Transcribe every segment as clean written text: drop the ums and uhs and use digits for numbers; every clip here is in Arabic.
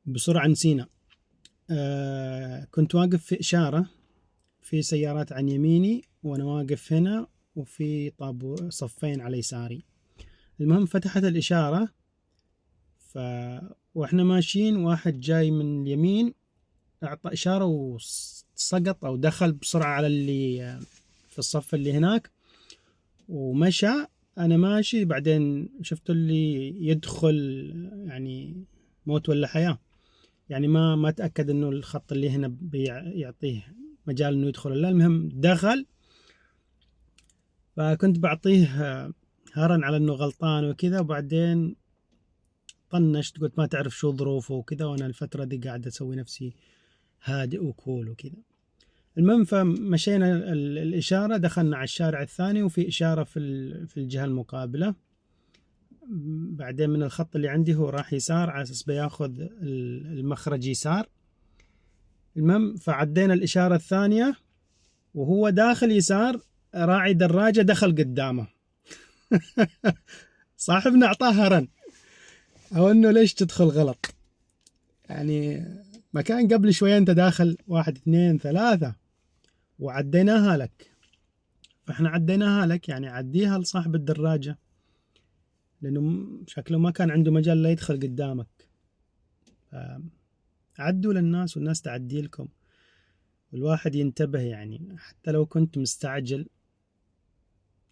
بسرعة نسينا. كنت واقف في إشارة، في سيارات عن يميني وأنا واقف هنا، وفي صفين على يساري. المهم فتحت الإشارة، وإحنا ماشيين واحد جاي من اليمين أعطى إشارة وسقط أو دخل بسرعة على اللي في الصف اللي هناك ومشى. أنا ماشي بعدين شفت اللي يدخل، يعني موت ولا حياة، يعني ما تأكد إنه الخط اللي هنا بيعطيه مجال إنه يدخل ولا لا. المهم دخل، فكنت بعطيه هرن على إنه غلطان وكذا، وبعدين طنشت قلت ما تعرف شو ظروفه وكذا، وأنا الفترة دي قاعد أسوي نفسي هادئ وكول وكذا. المهم فمشينا الإشارة، دخلنا على الشارع الثاني وفي إشارة في الجهة المقابلة. بعدين من الخط اللي عندي هو راح يسار على أساس بياخذ المخرج يسار. المهم فعدينا الإشارة الثانية وهو داخل يسار، راعي دراجة دخل قدامه. صاحبنا أعطاه هرن، أو إنه ليش تدخل غلط، يعني مكان قبل شوية أنت داخل 1 2 3 وعديناها لك، فإحنا عديناها لك يعني عديها لصاحب الدراجة، لأنه شكله ما كان عنده مجال لا يدخل قدامك. عدوا للناس والناس تعدي لكم، والواحد ينتبه، يعني حتى لو كنت مستعجل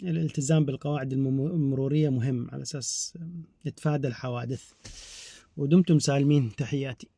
الالتزام بالقواعد المرورية مهم على أساس نتفادى الحوادث. ودمتم سالمين، تحياتي.